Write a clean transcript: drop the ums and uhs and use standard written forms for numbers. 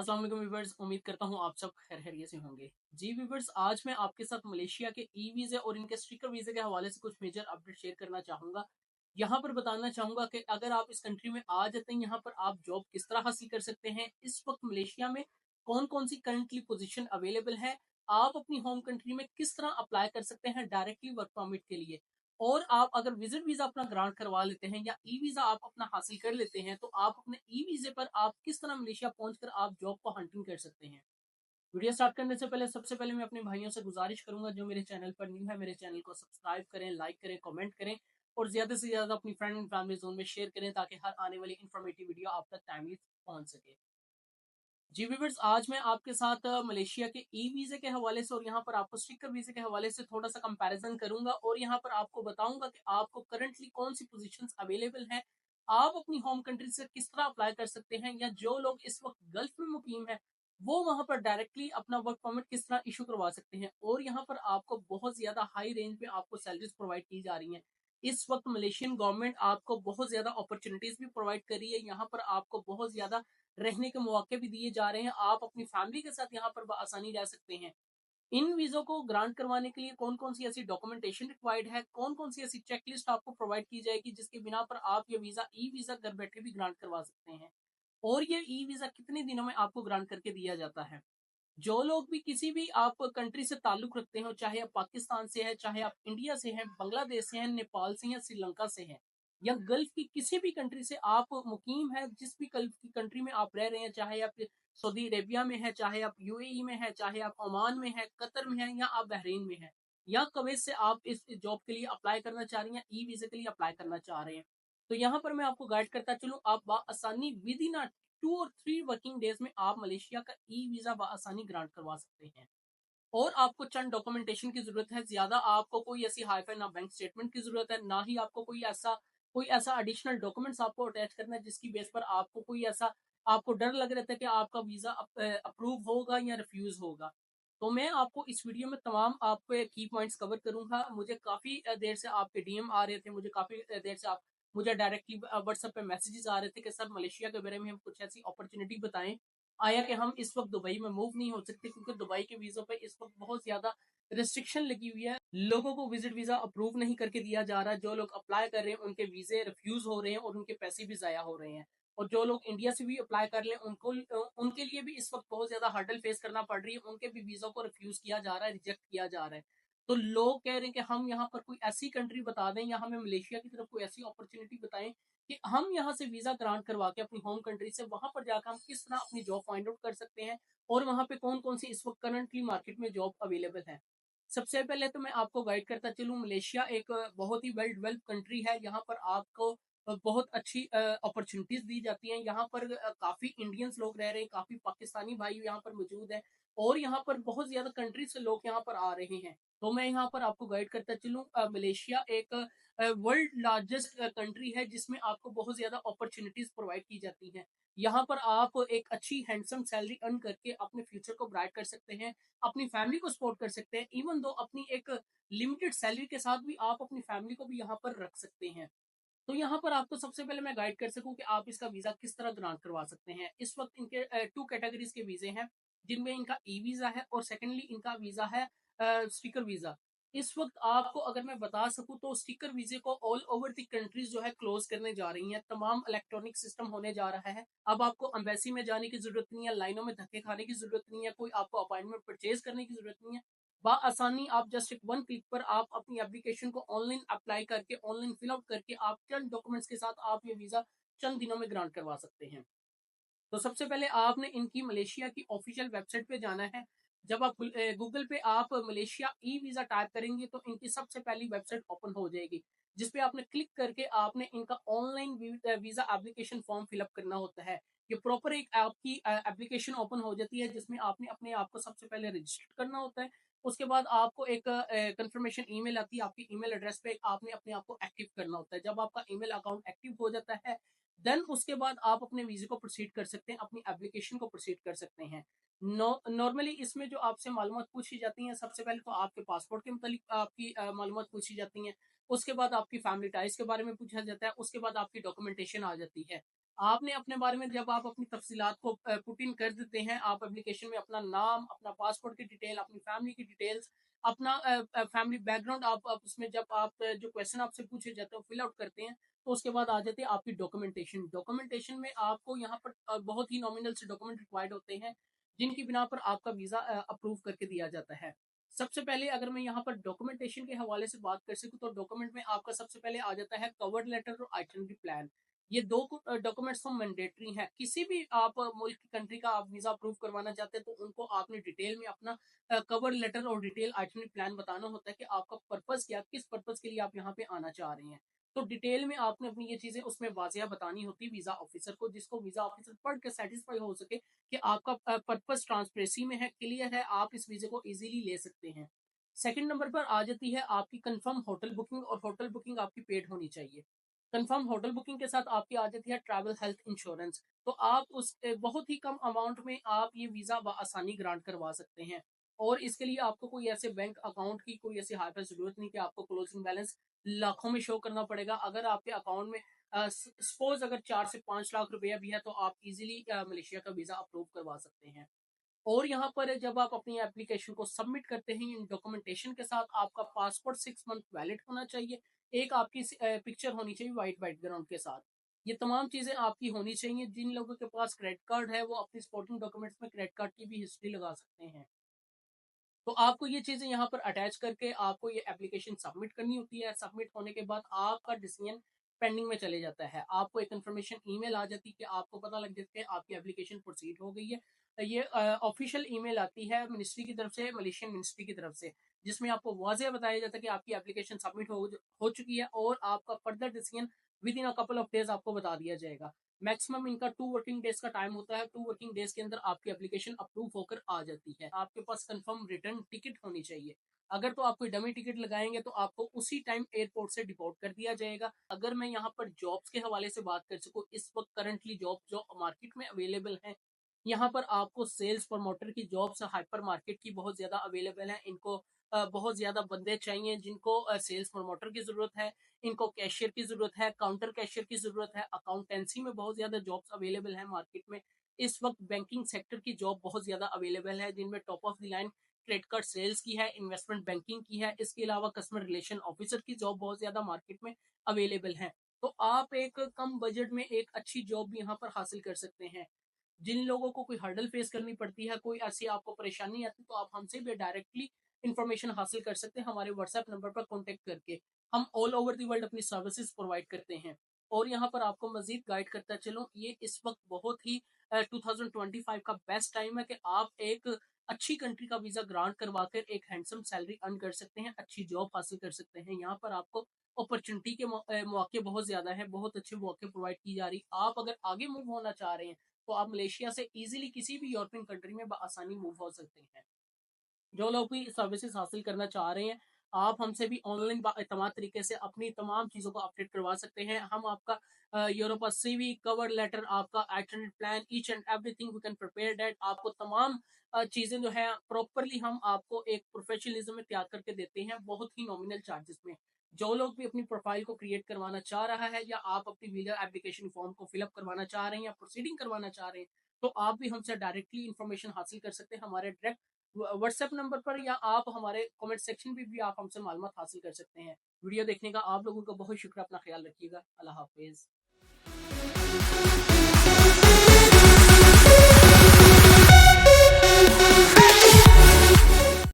अस्सलाम वालेकुम व्यूअर्स, उम्मीद करता हूँ आप सब खैरियत से होंगे। जी व्यूअर्स, आज मैं आपके साथ मलेशिया के ई वीज़े और इनके स्टिकर वीज़े के हवाले से कुछ मेजर अपडेट शेयर करना चाहूँगा। यहाँ पर बताना चाहूँगा कि अगर आप इस कंट्री में आ जाते हैं, यहाँ पर आप जॉब किस तरह हासिल कर सकते हैं, इस वक्त मलेशिया में कौन-कौन सी करंटली पोज़ीशन अवेलेबल है, आप अपनी होम कंट्री में किस तरह अप्लाई कर सकते हैं डायरेक्टली वर्क परमिट के लिए। और आप अगर विजिट वीज़ा अपना ग्रांट करवा लेते हैं या ई वीज़ा आप अपना हासिल कर लेते हैं, तो आप अपने ई वीज़े पर आप किस तरह मलेशिया पहुँचकर आप जॉब को हंटिंग कर सकते हैं। वीडियो स्टार्ट करने से पहले सबसे पहले मैं अपने भाइयों से गुज़ारिश करूँगा जो मेरे चैनल पर न्यू है, मेरे चैनल को सब्सक्राइब करें, लाइक करें, कमेंट करें और ज़्यादा से ज़्यादा अपनी फ्रेंड एंड फैमिली ज़ोन में शेयर करें ताकि हर आने वाली इन्फॉर्मेटिव वीडियो आप तक टाइमली पहुँच सके। जी व्यूअर्स, आज मैं आपके साथ मलेशिया के ई वीज़े के हवाले से और यहाँ पर आपको स्टिकर वीज़े के हवाले से थोड़ा-सा कंपैरिज़न करूँगा और यहाँ पर आपको बताऊँगा कि आपको करंटली कौन-सी पोज़ीशंस अवेलेबल हैं। आप अपनी होम कंट्री से किस तरह अप्लाई कर सकते हैं या जो लोग इस वक़्त गल्फ़ में मुक़ीम हैं, वो वहाँ पर डायरेक्टली अपना वर्क परमिट किस तरह इश्यू करवा सकते हैं। और यहाँ पर आपको बहुत ज़्यादा हाई रेंज में आपको सैलरीज़ प्रोवाइड की जा रही हैं। इस वक़्त मलेशियन गवर्नमेंट आपको बहुत ज़्यादा अपॉर्च्युनिटीज़ भी प्रोवाइड कर रही है। यहाँ पर आपको बहुत ज़्यादा रहने के मौके भी दिए जा रहे हैं। आप अपनी फैमिली के साथ यहाँ पर बआसानी रह सकते हैं। इन वीज़ों को ग्रांट करवाने के लिए कौन-कौन सी ऐसी डॉक्यूमेंटेशन रिक्वायर्ड है, कौन-कौन सी ऐसी चेकलिस्ट आपको प्रोवाइड की जाएगी जिसके बिना पर आप ये वीज़ा ई वीज़ा घर बैठे भी ग्रांट करवा सकते हैं। और ये ई वीज़ा कितने दिनों में आपको ग्रांट करके दिया जाता है। जो लोग भी किसी भी आप कंट्री से ताल्लुक रखते हो, चाहे आप पाकिस्तान से हैं, चाहे आप इंडिया से हैं, बांग्लादेश से हैं, नेपाल से हैं, श्रीलंका से हैं या गल्फ की किसी भी कंट्री से आप मुकीम हैं, जिस भी गल्फ की कंट्री में आप रह रहे हैं, चाहे आप सऊदी अरेबिया में हैं, चाहे आप यूएई में हैं, चाहे आप ओमान में हैं, कतर में हैं या आप बहरीन में हैं या कुवैत से आप इस जॉब के लिए अप्लाई करना चाह रही हैं, ई वीज़ा के लिए अप्लाई करना चाह रहे हैं। तो यहाँ पर मैं आपको गाइड करता चलूँ, आप बआसानी विद इन 2 और 3 वर्किंग डेज़ में आप मलेशिया का ई वीज़ा बआसानी ग्रांट करवा सकते हैं। और आपको चंद डॉक्यूमेंटेशन की ज़रूरत है, ज़्यादा आपको कोई ऐसी हाई-फाई ना बैंक स्टेटमेंट की ज़रूरत है, ना ही आपको कोई ऐसा एडिशनल डॉक्यूमेंट्स आपको अटैच करना है जिसकी बेस पर आपको डर लग रहा था कि आपका वीज़ा अप्रूव होगा या रिफ्यूज़ होगा। तो मैं आपको इस वीडियो में तमाम आपके की पॉइंट्स कवर करूँगा। मुझे काफ़ी देर से आपके डीएम आ रहे थे, मुझे काफ़ी देर से आप मुझे डायरेक्टली व्हाट्सएप पे मैसेजेस आ रहे थे कि सर मलेशिया के बारे में हम कुछ ऐसी अपॉर्च्युनिटी बताएँ। आया कि हम इस वक़्त दुबई में मूव नहीं हो सकते क्योंकि दुबई के वीज़ों पे इस वक़्त बहुत ज़्यादा रिस्ट्रिक्शन लगी हुई है। लोगों को विज़िट वीज़ा अप्रूव नहीं करके दिया जा रहा है। जो लोग अप्लाई कर रहे हैं उनके वीज़े रिफ्यूज़ हो रहे हैं और उनके पैसे भी ज़ाया हो रहे हैं। और जो लोग इंडिया से भी अप्लाई कर लें उनके लिए भी इस वक़्त बहुत ज़्यादा हर्डल फेस करना पड़ रही है। उनके भी वीज़ों को रिफ्यूज़ किया जा रहा है, रिजेक्ट किया जा रहा है। तो लोग कह रहे हैं कि हम यहाँ पर कोई ऐसी कंट्री बता दें या हमें मलेशिया की तरफ कोई ऐसी अपॉर्च्युनिटी बताएँ कि हम यहाँ से वीज़ा ग्रांट करवा के अपनी होम कंट्री से वहाँ पर जाकर हम किस तरह अपनी जॉब फाइंड आउट कर सकते हैं और वहाँ पे कौन-कौन सी इस वक़्त करंटली मार्केट में जॉब अवेलेबल है। सबसे पहले तो मैं आपको गाइड करता चलूँ, मलेशिया एक बहुत ही वेल डेवलप्ड कंट्री है। यहाँ पर आपको बहुत अच्छी अपॉर्च्युनिटीज़ दी जाती हैं। यहाँ पर काफ़ी इंडियंस लोग रह रहे हैं, काफ़ी पाकिस्तानी भाई यहाँ पर मौजूद हैं और यहाँ पर बहुत ज़्यादा कंट्री से लोग यहाँ पर आ रहे हैं। तो मैं यहाँ पर आपको गाइड करता चलूँ, मलेशिया एक वर्ल्ड लार्जेस्ट कंट्री है जिसमें आपको बहुत ज़्यादा अपॉर्च्युनिटीज़ प्रोवाइड की जाती हैं। यहाँ पर आप एक अच्छी हैंडसम सैलरी अर्न करके अपने फ्यूचर को ब्राइट कर सकते हैं, अपनी फैमिली को सपोर्ट कर सकते हैं, इवन दो अपनी एक लिमिटेड सैलरी के साथ भी आप अपनी फैमिली को भी यहाँ पर रख सकते हैं। तो यहाँ पर आपको सबसे पहले मैं गाइड कर सकूँ कि आप इसका वीज़ा किस तरह ग्रांट करवा सकते हैं। इस वक़्त इनके 2 कैटेगरीज़ के वीज़े हैं, जिनमें इनका ई वीज़ा है और सेकंडली इनका वीज़ा है स्टिकर वीज़ा। इस वक़्त आपको अगर मैं बता सकूँ तो स्टिकर वीज़े को ऑल ओवर द कंट्रीज़ जो है क्लोज़ करने जा रही हैं। तमाम इलेक्ट्रॉनिक सिस्टम होने जा रहा है। अब आपको एम्बेसी में जाने की ज़रूरत नहीं है, लाइनों में धक्के खाने की ज़रूरत नहीं है, कोई आपको अपॉइंटमेंट परचेज़ करने की ज़रूरत नहीं है। बआसानी आप जस्ट एक वन क्लिक पर आप अपनी एप्लीकेशन को ऑनलाइन अप्लाई करके, ऑनलाइन फिल आउट करके आप चंद डॉक्यूमेंट्स के साथ आप ये वीज़ा चंद दिनों में ग्रांट करवा सकते हैं। तो सबसे पहले आपने इनकी मलेशिया की ऑफिशियल वेबसाइट पे जाना है। जब आप गूगल पे आप मलेशिया ई वीज़ा टाइप करेंगे तो इनकी सबसे पहली वेबसाइट ओपन हो जाएगी, जिस पे आपने क्लिक करके आपने इनका online visa application form fill up करना होता है। ये प्रॉपर एक आपकी एप्लीकेशन ओपन हो जाती है जिसमें आपने अपने आप को सबसे पहले रजिस्टर करना होता है। उसके बाद आपको एक कन्फर्मेशन ईमेल आती है, आपकी ईमेल एड्रेस पे आपने अपने आप को एक्टिव करना होता है। जब आपका ईमेल अकाउंट एक्टिव हो जाता है, देन उसके बाद आप अपने वीज़े को प्रोसीड कर सकते हैं, अपनी एप्लीकेशन को प्रोसीड कर सकते हैं। नॉर्मली इसमें जो आपसे मालूमात पूछी जाती हैं, सबसे पहले तो आपके पासपोर्ट के मुतालिक आपकी मालूमात पूछी जाती हैं। उसके बाद आपकी फैमिली टाइज़ के बारे में पूछा जाता है, उसके बाद आपकी डॉक्यूमेंटेशन आ जाती है। आपने अपने बारे में जब आप अपनी तफ़सीलात को पुट इन कर देते हैं, आप एप्लीकेशन में अपना नाम, अपना पासपोर्ट की डिटेल, अपनी फैमिली की डिटेल्स, अपना फैमिली बैकग्राउंड आप उसमें जब आप जो क्वेश्चन आपसे पूछे जाते हैं, वो फिल आउट करते हैं, तो उसके बाद आ जाती है आपकी डॉक्यूमेंटेशन। डॉक्यूमेंटेशन में आपको यहाँ पर बहुत ही नॉमिनल से डॉक्यूमेंट रिक्वायर्ड होते हैं, जिनकी बिना पर आपका वीज़ा अप्रूव करके दिया जाता है। सबसे पहले अगर मैं यहाँ पर डॉक्यूमेंटेशन के हवाले से बात कर सकूँ, तो डॉक्यूमेंट में आपका सबसे पहले आ जाता है कवर लेटर और आइटनरी प्लान। ये 2 डॉक्यूमेंट्स तो मैंडेटरी हैं। किसी भी आप मुल्क की कंट्री का आप वीज़ा अप्रूव करवाना चाहते हैं, तो उनको आपने डिटेल में अपना कवर लेटर और डिटेल आइटनरी प्लान बताना होता है कि आपका पर्पज़ क्या है, किस पर्पज़ के लिए आप यहाँ पे आना चाह रहे हैं। तो डिटेल में आपने अपनी ये चीज़ें उसमें वाज़िया बतानी होती है वीज़ा ऑफ़िसर को, जिसको वीज़ा ऑफ़िसर पढ़ के सैटिस्फाई हो सके कि आपका पर्पज़ ट्रांसपेरेंसी में है, क्लियर है, आप इस वीज़े को ईज़िली ले सकते हैं। सेकंड नंबर पर आ जाती है आपकी कन्फर्म होटल बुकिंग, और होटल बुकिंग आपकी पेड होनी चाहिए। कंफर्म होटल बुकिंग के साथ आपकी आ जाती है ट्रैवल हेल्थ इंश्योरेंस। तो आप उस बहुत ही कम अमाउंट में आप ये वीज़ा बआसानी ग्रांट करवा सकते हैं। और इसके लिए आपको कोई ऐसे बैंक अकाउंट की कोई ऐसी हाई फाई ज़रूरत नहीं कि आपको क्लोजिंग बैलेंस लाखों में शो करना पड़ेगा। अगर आपके अकाउंट में सपोज़ अगर 4 से 5 लाख रुपया भी है, तो आप ईज़िली मलेशिया का वीज़ा अप्रूव करवा सकते हैं। और यहाँ पर जब आप अपनी एप्लीकेशन को सबमिट करते हैं, इन डॉक्यूमेंटेशन के साथ आपका पासपोर्ट 6 मंथ वैलिड होना चाहिए। एक आपकी पिक्चर होनी चाहिए व्हाइट बैकग्राउंड के साथ। ये तमाम चीज़ें आपकी होनी चाहिए। जिन लोगों के पास क्रेडिट कार्ड है, वो अपनी सपोर्टिंग डॉक्यूमेंट्स में क्रेडिट कार्ड की भी हिस्ट्री लगा सकते हैं। तो आपको ये चीज़ें यहाँ पर अटैच करके आपको ये एप्लीकेशन सबमिट करनी होती है। सबमिट होने के बाद आपका डिसीजन पेंडिंग में चले जाता है। आपको एक इन्फॉर्मेशन ईमेल आ जाती है कि आपको पता लग जाता है आपकी एप्लीकेशन प्रोसीड हो गई है। ये ऑफिशियल ईमेल आती है मिनिस्ट्री की तरफ से, मलेशियन मिनिस्ट्री की तरफ से, जिसमें आपको वाज़ेह बताया जाता है कि आपकी एप्लीकेशन सबमिट हो चुकी है, और आपका further decision with in a couple of days आपको बता दिया जाएगा। मैक्सिमम इनका 2 वर्किंग डेज़ का टाइम होता है। 2 वर्किंग डेज़ के अंदर आपकी एप्लीकेशन अप्रूव होकर आ जाती है। आपके पास कंफर्म रिटर्न टिकट होनी चाहिए। अगर तो आप कोई डमी टिकट लगाएँगे, तो आपको उसी टाइम एयरपोर्ट से डिपोर्ट कर दिया जाएगा। अगर मैं यहाँ पर जॉब्स के हवाले से बात कर सकूँ, इस वक़्त करंटली जॉब जो मार्केट में अवेलेबल हैं, यहाँ पर आपको सेल्स प्रमोटर की जॉब्स हाइपर मार्केट की बहुत ज़्यादा अवेलेबल हैं। इनको बहुत ज़्यादा बंदे चाहिए, जिनको सेल्स प्रमोटर की ज़रूरत है, इनको कैशियर की ज़रूरत है, काउंटर कैशियर की ज़रूरत है, अकाउंटेंसी में बहुत ज़्यादा जॉब्स अवेलेबल हैं मार्केट में। इस वक़्त बैंकिंग सेक्टर की जॉब बहुत ज़्यादा अवेलेबल है, जिनमें top of the line credit card sales की है, इन्वेस्टमेंट बैंकिंग की है, इसके अलावा कस्टमर रिलेशन ऑफिसर की जॉब बहुत ज़्यादा मार्केट में अवेलेबल हैं। तो आप एक कम बजट में एक अच्छी जॉब भी यहाँ पर हासिल कर सकते हैं। जिन लोगों को कोई हर्डल फेस करनी पड़ती है, कोई ऐसी आपको परेशानी आती है, तो आप हमसे भी डायरेक्टली इन्फॉर्मेशन हासिल कर सकते हैं हमारे व्हाट्सएप नंबर पर कॉन्टैक्ट करके। हम ऑल ओवर द वर्ल्ड अपनी सर्विसेज प्रोवाइड करते हैं। और यहाँ पर आपको मज़ीद गाइड करता चलूँ, ये इस वक़्त बहुत ही 2025 का बेस्ट टाइम है कि आप एक अच्छी कंट्री का वीज़ा ग्रांट करवा कर एक हैंडसम सैलरी अर्न कर सकते हैं, अच्छी जॉब हासिल कर सकते हैं। यहाँ पर आपको अपॉर्च्युनिटी के मौके बहुत ज़्यादा हैं, बहुत अच्छे मौके प्रोवाइड की जा रही। आप अगर आगे मूव होना चाह रहे हैं, तो आप मलेशिया से ईज़िली किसी भी यूरोपियन कंट्री में बआसानी मूव हो सकते हैं। जो लोग भी सर्विसेज हासिल करना चाह रहे हैं, आप हमसे भी ऑनलाइन बाएतमाद तरीके से अपनी तमाम चीज़ों को अपडेट करवा सकते हैं। हम आपका यूरोपा सीवी, कवर लेटर, आपका itinerary plan, each and everything we can prepare that. आपको तमाम चीज़ें जो हैं प्रॉपर्ली हम आपको एक प्रोफेशनलिज्म में तैयार करके देते हैं, बहुत ही नॉमिनल चार्जेस में। जो लोग भी अपनी प्रोफाइल को क्रिएट करवाना चाह रहा है, या आप अपनी वीज़ा एप्लीकेशन फॉर्म को फिल अप करवाना चाह रहे हैं, या प्रोसीडिंग करवाना चाह रहे हैं, तो आप भी हमसे डायरेक्टली इन्फॉर्मेशन हासिल कर सकते हैं हमारे डायरेक्ट व्हाट्सएप नंबर पर, या आप हमारे कमेंट सेक्शन पे भी आप हमसे मालूमात हासिल कर सकते हैं। वीडियो देखने का आप लोगों का बहुत शुक्रिया। अपना ख्याल रखिएगा। अल्लाह हाफ़िज़।